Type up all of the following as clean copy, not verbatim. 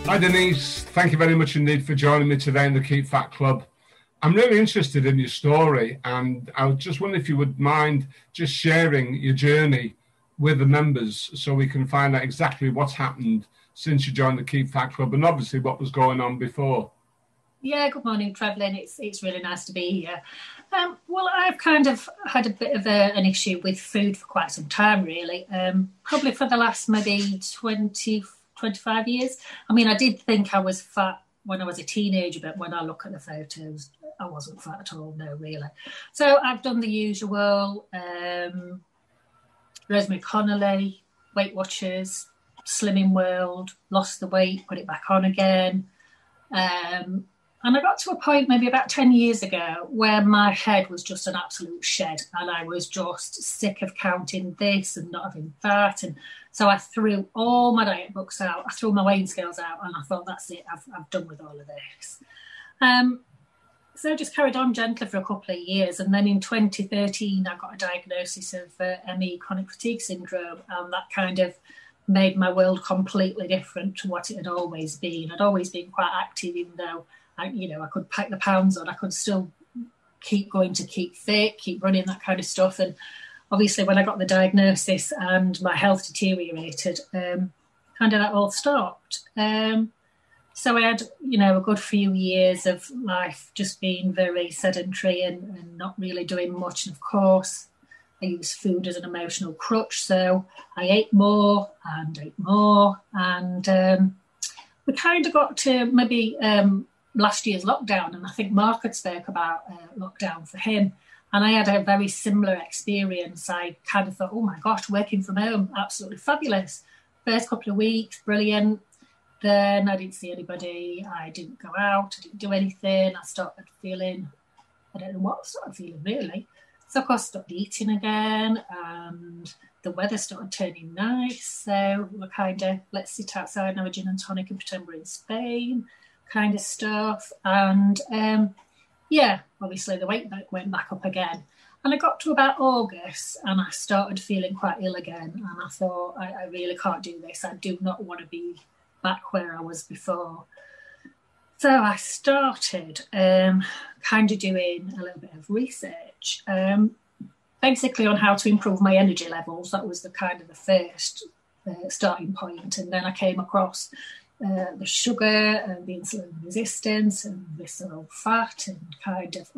Hi Denise, thank you very much indeed for joining me today in the Keep Fat Club. I'm really interested in your story, and I was just wondering if you would mind just sharing your journey with the members so we can find out exactly what's happened since you joined the Keep Fat Club and obviously what was going on before. Yeah, good morning, Treflyn. It's really nice to be here. Well, I've kind of had a bit of an issue with food for quite some time, really. Probably for the last maybe 20, 25 years. I mean, I did think I was fat when I was a teenager, but when I look at the photos, I wasn't fat at all, no, really. So I've done the usual, Rosemary Connolly, Weight Watchers, Slimming World, lost the weight, put it back on again. And I got to a point maybe about 10 years ago where my head was just an absolute shed, and I was just sick of counting this and not having that. And so I threw all my diet books out. I threw my weighing scales out, and I thought, that's it. I've done with all of this. So I just carried on gently for a couple of years. And then in 2013, I got a diagnosis of ME, chronic fatigue syndrome. And that kind of made my world completely different to what it had always been. I'd always been quite active, even though I could pack the pounds on. I could still keep going to keep fit, keep running, that kind of stuff. And obviously when I got the diagnosis and my health deteriorated, kind of that all stopped. So I had, a good few years of life just being very sedentary and not really doing much. And of course, I use food as an emotional crutch. So I ate more. And we kind of got to maybe last year's lockdown, and I think Mark had spoke about lockdown for him, and I had a very similar experience. I kind of thought, oh my gosh, working from home, absolutely fabulous. First couple of weeks, brilliant. Then I didn't see anybody, I didn't go out, I didn't do anything. I started feeling, I don't know what I started feeling really. So of course I started eating again, and the weather started turning nice. So we're kind of, let's sit outside and have a gin and tonic and pretend we're in Spain, kind of stuff. And obviously the weight went back up again. And I got to about August and I started feeling quite ill again. And I thought, I really can't do this. I do not want to be back where I was before. So I started kind of doing a little bit of research, basically on how to improve my energy levels. That was the kind of the first starting point. And then I came across the sugar and the insulin resistance and visceral fat and kind of,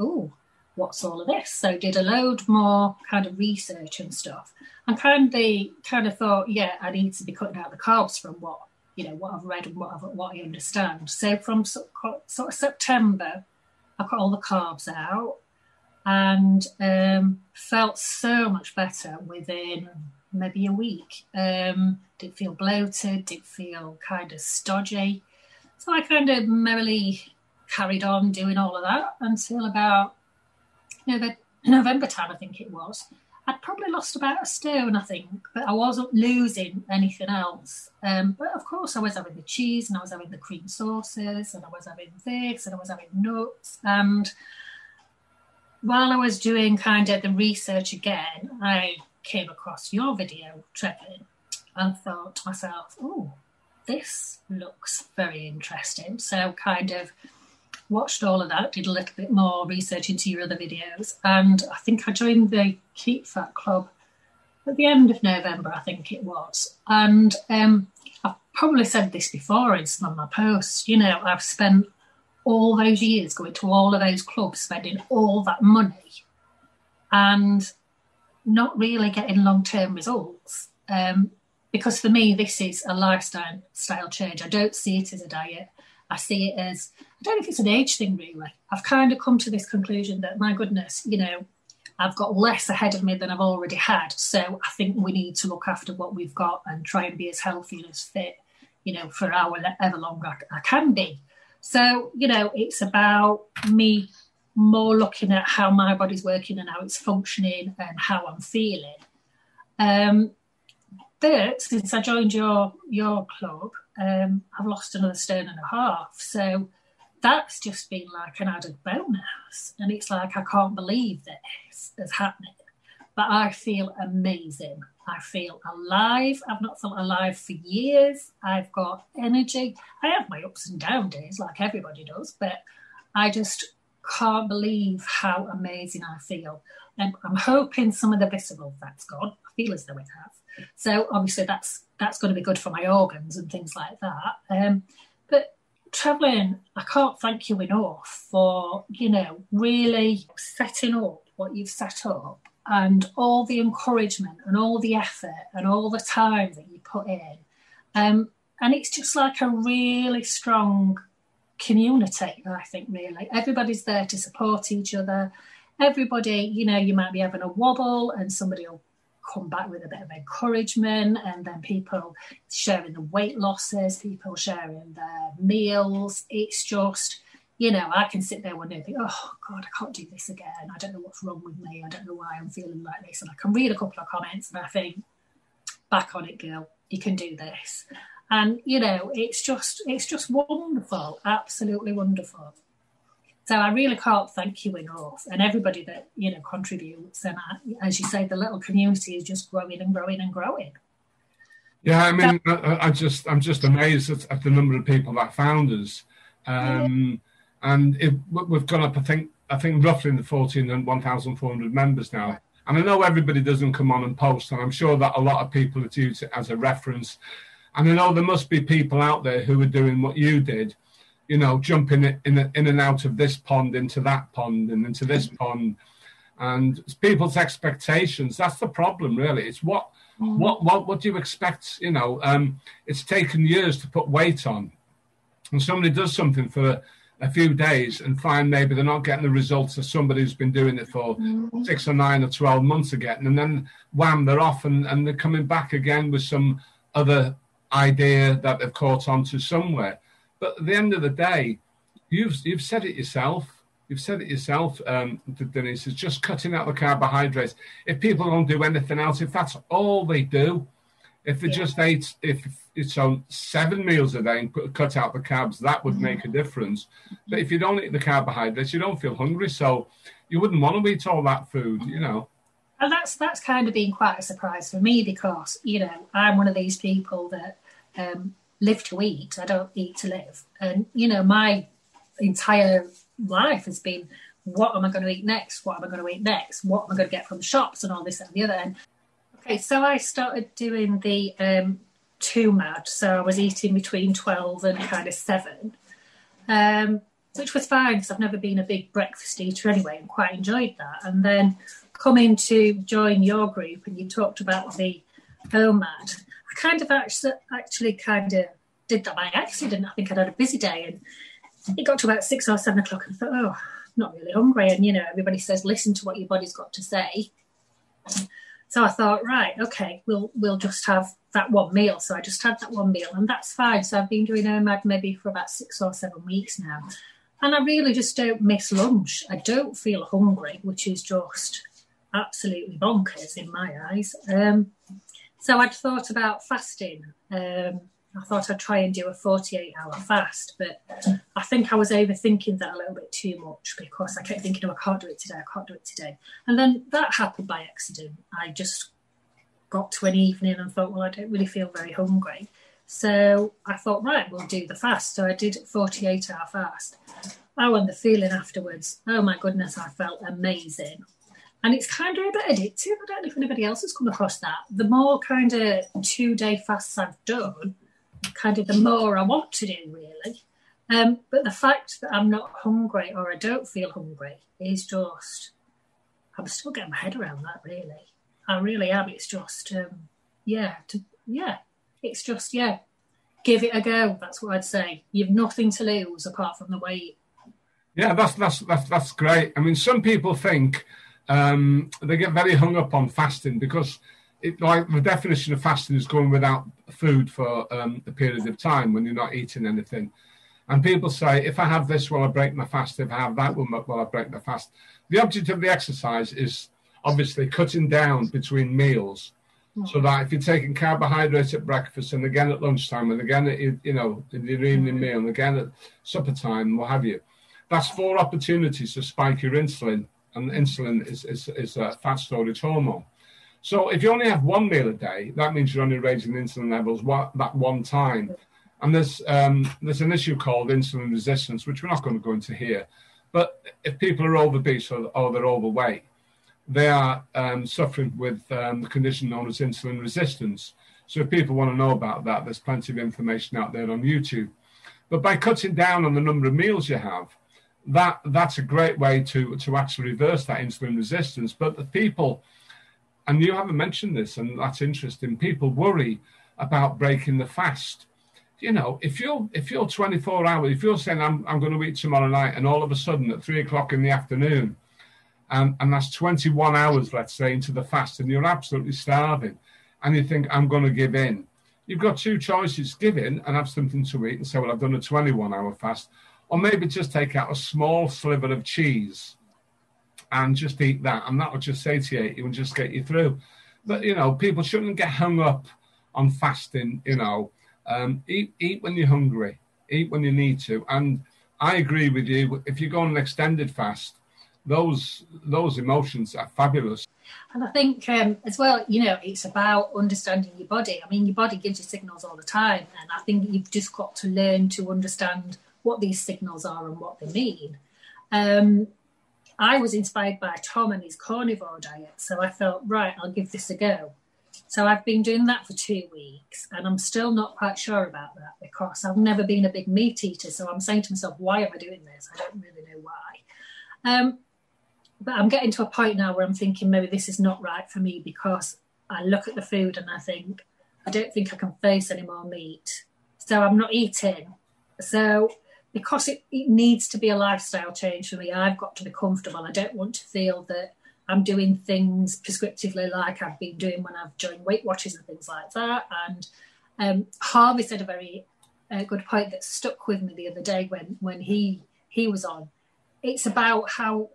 what's all of this? So did a load more kind of research and stuff, and kind of thought, I need to be cutting out the carbs from what I've read and what I understand. So from sort of September, I cut all the carbs out and felt so much better within maybe a week. Didn't feel bloated, didn't feel kind of stodgy. So I kind of merrily carried on doing all of that until about November time, I think it was. I'd probably lost about a stone, I think, but I wasn't losing anything else. But of course I was having the cheese and I was having the cream sauces and I was having this and I was having nuts. And while I was doing kind of the research again, I came across your video, Treflyn, and thought to myself, this looks very interesting. So kind of watched all of that, did a little bit more research into your other videos, and I think I joined the Keep Fat Club at the end of November, I think it was. And I've probably said this before in some of my posts, I've spent all those years going to all of those clubs, spending all that money and not really getting long-term results. Because for me, this is a lifestyle change. I don't see it as a diet. I see it as, I don't know if it's an age thing, really. I've kind of come to this conclusion that, my goodness, I've got less ahead of me than I've already had. So I think we need to look after what we've got and try and be as healthy and as fit, for however long I can be. So, it's about me more looking at how my body's working and how it's functioning and how I'm feeling. But since I joined your club, I've lost another 1.5 stone. So that's just been like an added bonus. And it's like, I can't believe that this is happening. but I feel amazing. I feel alive. I've not felt alive for years. I've got energy. I have my ups and down days like everybody does, but I just can't believe how amazing I feel. And I'm hoping some of the visceral fat's gone. I feel as though it has. So obviously that's going to be good for my organs and things like that. But Treflyn, I can't thank you enough for, really setting up what you've set up, and all the encouragement and all the effort and all the time that you put in. And it's just like a really strong community, I think, really. Everybody's there to support each other. Everybody, you might be having a wobble and somebody will come back with a bit of encouragement, and then people sharing the weight losses, people sharing their meals. It's just, I can sit there one day and think, oh God, I can't do this again. I don't know what's wrong with me. I don't know why I'm feeling like this. And I can read a couple of comments and I think, back on it, girl, you can do this. And, it's just wonderful, absolutely wonderful. So I really can't thank you enough, and everybody that, contributes. And as you say, the little community is just growing and growing and growing. Yeah, I mean, I'm just amazed at the number of people that found us. And we've gone up, I think roughly in the 1,400 members now. And I know everybody doesn't come on and post, and I'm sure that a lot of people have used it as a reference. And I know there must be people out there who are doing what you did, jumping in and out of this pond into that pond and into this pond. And it's people's expectations. That's the problem, really. It's what do you expect? It's taken years to put weight on. And somebody does something for a few days and find maybe they're not getting the results of somebody who's been doing it for 6 or 9 or 12 months again. And then, wham, they're off and they're coming back again with some other idea that they've caught on to somewhere. But at the end of the day, you've said it yourself. You've said it yourself, Denise, it's just cutting out the carbohydrates. If people don't do anything else, if that's all they do, if they just ate, if it's on 7 meals a day and cut out the carbs, that would make a difference. But if you don't eat the carbohydrates, you don't feel hungry. So you wouldn't want to eat all that food, And that's kind of been quite a surprise for me because, I'm one of these people that live to eat. I don't eat to live. And, my entire life has been, what am I going to eat next? What am I going to eat next? What am I going to get from the shops and all this and the other? And okay, so I started doing the 2 MAD. So I was eating between 12 and kind of 7, which was fine because I've never been a big breakfast eater anyway and quite enjoyed that. And then coming to join your group and you talked about the OMAD, I kind of actually did that by accident. I think I'd had a busy day and it got to about 6 or 7 o'clock and I thought, oh, I'm not really hungry. And, everybody says, listen to what your body's got to say. So I thought, right, okay, we'll just have that one meal. So I just had that one meal and that's fine. So I've been doing OMAD maybe for about 6 or 7 weeks now. And I really just don't miss lunch. I don't feel hungry, which is just absolutely bonkers in my eyes. So I'd thought about fasting. I thought I'd try and do a 48-hour fast, but I think I was overthinking that a little bit too much because I kept thinking, oh, I can't do it today. And then that happened by accident. I just got to an evening and thought, well, I don't really feel very hungry. So I thought, right, we'll do the fast. So I did a 48-hour fast. Oh, and the feeling afterwards, oh my goodness, I felt amazing. And it's kind of a bit addictive. I don't know if anybody else has come across that. The more kind of 2-day fasts I've done, kind of the more I want to do, really. But the fact that I'm not hungry or I don't feel hungry is just, I'm still getting my head around that, really. I really am. It's just, it's just, give it a go. That's what I'd say. You've nothing to lose apart from the weight. Yeah, that's great. I mean, some people think they get very hung up on fasting because the definition of fasting is going without food for a period of time when you're not eating anything. And people say, if I have this, will I break my fast? If I have that, will I break my fast? The object of the exercise is obviously cutting down between meals. So that if you're taking carbohydrates at breakfast and again at lunchtime and again at, in your evening meal and again at supper time, what have you, that's 4 opportunities to spike your insulin and insulin is a fat storage hormone. So if you only have one meal a day, that means you're only raising insulin levels that one time. And there's an issue called insulin resistance, which we're not going to go into here. But if people are obese or they're overweight, they are suffering with the condition known as insulin resistance. So if people want to know about that, there's plenty of information out there on YouTube. But by cutting down on the number of meals you have, that's a great way to actually reverse that insulin resistance. But the people, and you haven't mentioned this, and that's interesting, people worry about breaking the fast. You know, if you're 24 hours, if you're saying I'm going to eat tomorrow night, and all of a sudden at 3 o'clock in the afternoon, and that's 21 hours, let's say, into the fast, and you're absolutely starving, and you think I'm going to give in, you've got two choices: give in and have something to eat and say, well, I've done a 21-hour fast, or maybe just take out a small sliver of cheese and just eat that, and that will just satiate you and just get you through. But, you know, people shouldn't get hung up on fasting, you know. Eat when you're hungry, eat when you need to. And I agree with you, if you go on an extended fast, those emotions are fabulous. And I think as well, you know, it's about understanding your body. I mean, your body gives you signals all the time, and I think you've just got to learn to understand what these signals are and what they mean. I was inspired by Tom and his carnivore diet, so I thought, right, I'll give this a go. So I've been doing that for 2 weeks, and I'm still not quite sure about that because I've never been a big meat eater. So I'm saying to myself, why am I doing this? I don't really know why. But I'm getting to a point now where I'm thinking maybe this is not right for me, because I look at the food and I think, I don't think I can face any more meat. So I'm not eating. So because it needs to be a lifestyle change for me, I've got to be comfortable. I don't want to feel that I'm doing things prescriptively like I've been doing when I've joined Weight Watchers and things like that. And Harvey said a very good point that stuck with me the other day when he was on. It's about how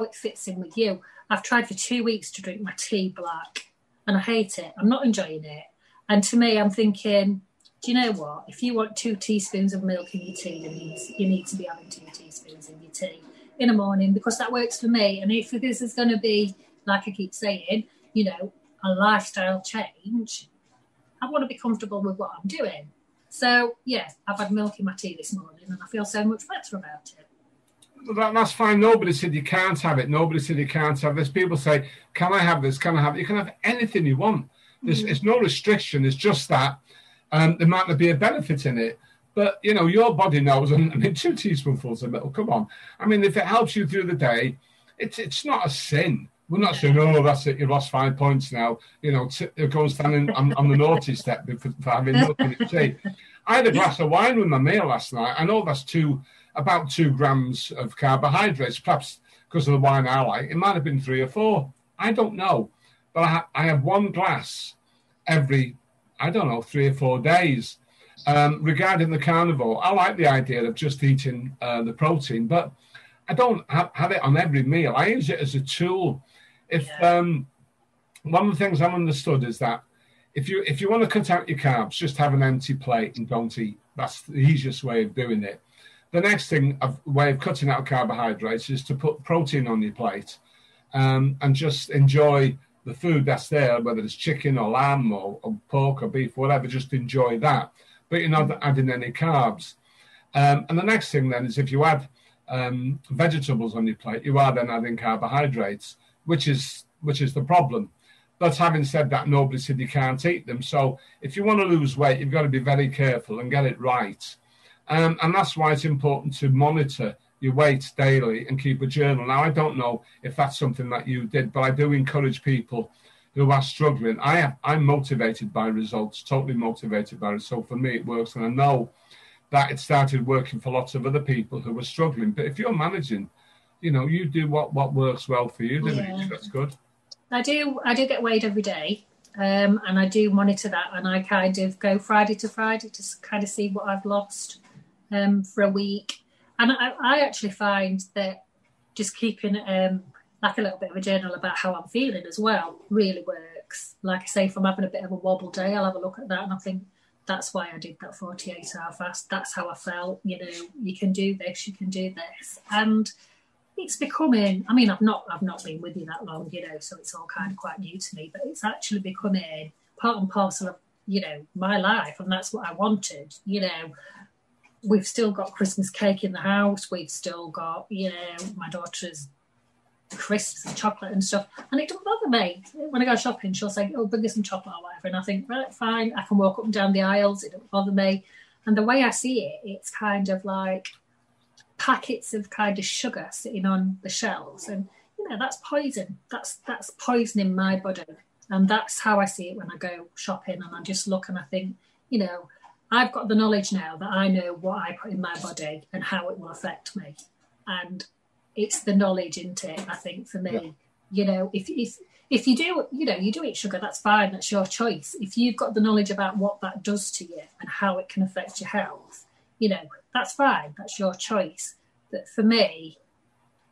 it fits in with you. I've tried for 2 weeks to drink my tea black, and I hate it. I'm not enjoying it. And to me, I'm thinking, do you know what? If you want 2 teaspoons of milk in your tea, you need to be having 2 teaspoons in your tea in the morning, because that works for me. And if this is going to be, like I keep saying, you know, a lifestyle change, I want to be comfortable with what I'm doing. So, yes, I've had milk in my tea this morning and I feel so much better about it. That's fine. Nobody said you can't have it. Nobody said you can't have this. People say, can I have this? Can I have it? You can have anything you want. It's no restriction. It's just that there might not be a benefit in it. But, you know, your body knows. I mean, 2 teaspoonfuls of milk, come on. I mean, if it helps you through the day, it's not a sin. We're not saying, oh, that's it, you've lost 5 points now. You know, go and stand on the naughty step for having milk in your tea. I had a glass of wine with my meal last night. I know that's about 2 grams of carbohydrates, perhaps because of the wine I like. It might have been 3 or 4. I don't know. But I have 1 glass every, 3 or 4 days. Regarding the carnivore, I like the idea of just eating the protein, but I don't have it on every meal. I use it as a tool. One of the things I've understood is that if you want to cut out your carbs, just have an empty plate and don't eat. That's the easiest way of doing it. The next way of cutting out carbohydrates is to put protein on your plate and just enjoy the food that's there, whether it's chicken or lamb or pork or beef, whatever, just enjoy that. But you're not adding any carbs. And the next thing then is if you add vegetables on your plate, you are then adding carbohydrates, which is the problem. But having said that, nobody said you can't eat them. So if you want to lose weight, you've got to be very careful and get it right. And that's why it's important to monitor your weight daily and keep a journal. Now, I don't know if that's something that you did, but I do encourage people who are struggling. I'm motivated by results, totally motivated by results. So for me, it works. And I know that it started working for lots of other people who were struggling. But if you're managing, you know, you do what works well for you. Yeah. That's good. I do get weighed every day. And I do monitor that. And I kind of go Friday to Friday to kind of see what I've lost for a week. And I actually find that just keeping like a little bit of a journal about how I'm feeling as well really works. Like I say, if I'm having a bit of a wobble day, I'll have a look at that and I think that's why I did that 48-hour fast. That's how I felt. You know, you can do this, you can do this. And it's becoming, I mean, I've not been with you that long, you know, so it's all kind of quite new to me, but it's actually becoming part and parcel of, you know, my life, and that's what I wanted. You know, we've still got Christmas cake in the house, we've still got, you know, my daughter's crisps and chocolate and stuff, and it doesn't bother me. When I go shopping, she'll say, oh, bring us some chocolate or whatever, and I think, right, fine, I can walk up and down the aisles, it doesn't bother me. And the way I see it, it's kind of like packets of kind of sugar sitting on the shelves, and you know, that's poison. That's poisoning my body, and that's how I see it when I go shopping. And I just look and I think, you know, I've got the knowledge now that I know what I put in my body and how it will affect me, and it's the knowledge, isn't it? I think for me, yeah. You know, if you do, you know, you do eat sugar, that's fine, that's your choice. If you've got the knowledge about what that does to you and how it can affect your health, you know, that's fine, that's your choice. But for me,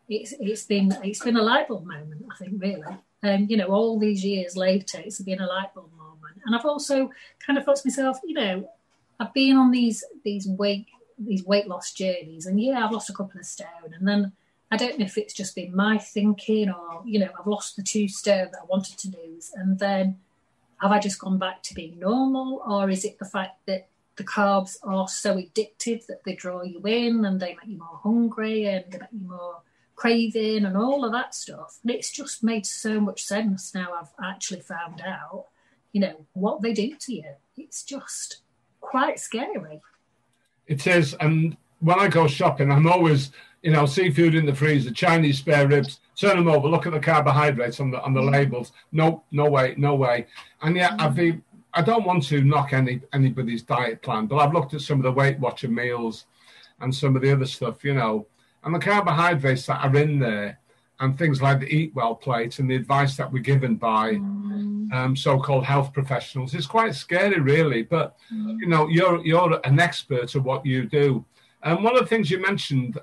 it's been a light bulb moment, I think, really. You know, all these years later, it's been a light bulb moment. And I've also kind of thought to myself, you know, I've been on these weight loss journeys, and yeah, I've lost a couple of stone, and then I don't know if it's just been my thinking, or, you know, I've lost the 2 stone that I wanted to lose, and then have I just gone back to being normal, or is it the fact that the carbs are so addictive that they draw you in and they make you more hungry and they make you more craving and all of that stuff? And it's just made so much sense now I've actually found out, you know, what they do to you. It's just quite scary. It is. And when I go shopping, I'm always, you know, seafood in the freezer, Chinese spare ribs, turn them over, look at the carbohydrates on the labels. No way. And yet I don't want to knock anybody's diet plan, but I've looked at some of the Weight Watcher meals and some of the other stuff, you know, and the carbohydrates that are in there and things like the Eat Well plate and the advice that we're given by so-called health professionals is quite scary, really. But, you know, you're an expert at what you do. And one of the things you mentioned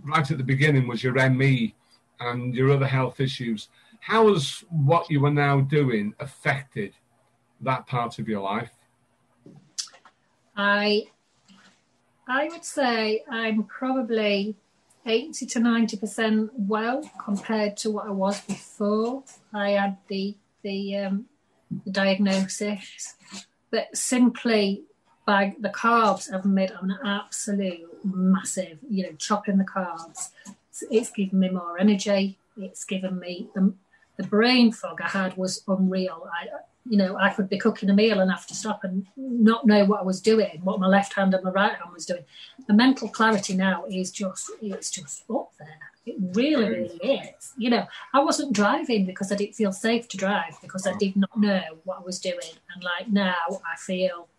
right at the beginning was your ME and your other health issues. How has what you are now doing affected that part of your life? I would say I'm probably 80 to 90% well compared to what I was before I had the diagnosis. But simply by the carbs have made an absolute massive, you know, chopping the carbs. It's given me more energy. It's given me the brain fog I had was unreal. I could be cooking a meal and have to stop and not know what I was doing, what my left hand and my right hand was doing. The mental clarity now is just up there. It really, really is. You know, I wasn't driving because I didn't feel safe to drive, because I did not know what I was doing. And like now I feel,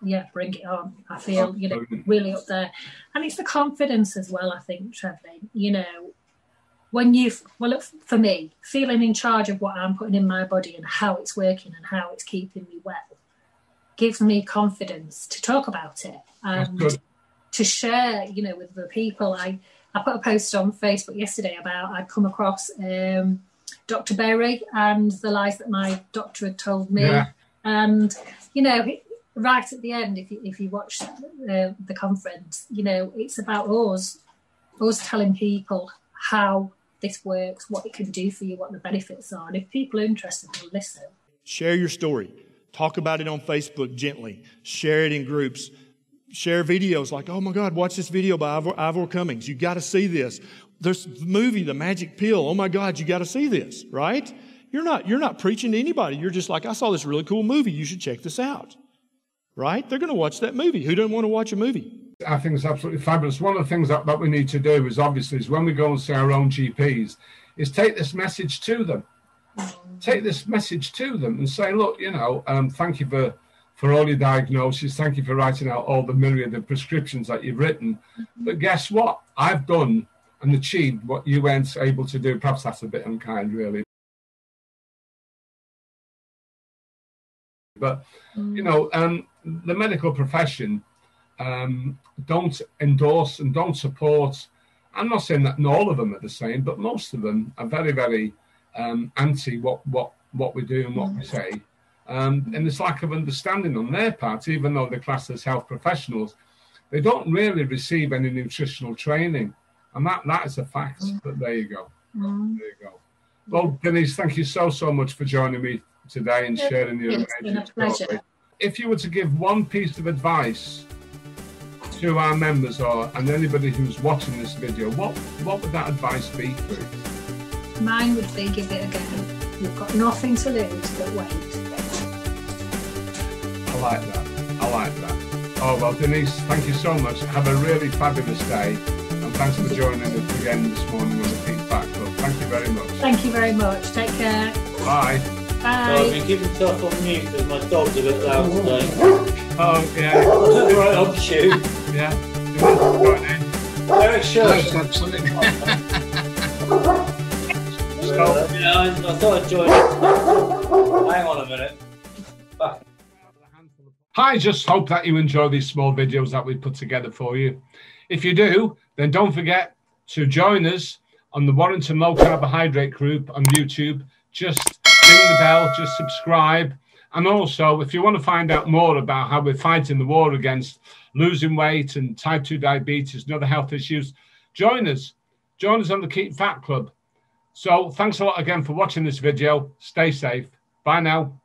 yeah, bring it on. I feel, you know, really up there. And it's the confidence as well, I think, Treflyn, you know, for me, feeling in charge of what I'm putting in my body and how it's working and how it's keeping me well gives me confidence to talk about it and to share, you know, with the people. I put a post on Facebook yesterday about I'd come across Dr. Berry and the lies that my doctor had told me. Yeah. And, you know, right at the end, if you watch the conference, you know, it's about us telling people how this works, what it can do for you, what the benefits are. And if people are interested, they'll listen. Share your story. Talk about it on Facebook gently. Share it in groups. Share videos like, oh my God, watch this video by Ivor Cummings. You got to see this. There's the movie, The Magic Pill. Oh my God, you got to see this, right? You're not preaching to anybody. You're just like, I saw this really cool movie. You should check this out, right? They're going to watch that movie. Who doesn't want to watch a movie? I think it's absolutely fabulous. One of the things that we need to do is when we go and see our own GPs, is take this message to them. Take this message to them and say, look, you know, thank you for all your diagnoses. Thank you for writing out all the myriad of prescriptions that you've written. But guess what? I've done and achieved what you weren't able to do. Perhaps that's a bit unkind, really. But, you know, the medical profession don't endorse and don't support. I'm not saying that all of them are the same, but most of them are very, very anti what we do and what we say. And there's lack of understanding on their part, even though they're classed as health professionals. They don't really receive any nutritional training. And that is a fact. But there you go. There you go. Well, Denise, thank you so much for joining me today and sharing your amazing story. If you were to give one piece of advice to our members and anybody who's watching this video, what would that advice be, please? Mine would be, give it a go. You've got nothing to lose but wait. I like that. Oh, well, Denise, thank you so much. Have a really fabulous day. And thanks for joining us again this morning on the Keep Fat Club. Thank you very much. Thank you very much. Take care. Bye. Bye. So I've been keeping myself on mute because my dog's a bit loud today. Oh, yeah. Right on cue. Yeah. Very sure. Absolutely. Yeah, I thought I'd join it. Hang on a minute. Back. I just hope that you enjoy these small videos that we put together for you. If you do, then don't forget to join us on the Warrington Low Carbohydrate group on YouTube. Just ring the bell, just subscribe. And also, if you want to find out more about how we're fighting the war against losing weight and type 2 diabetes and other health issues, join us. Join us on the Keep Fat Club. So thanks a lot again for watching this video. Stay safe. Bye now.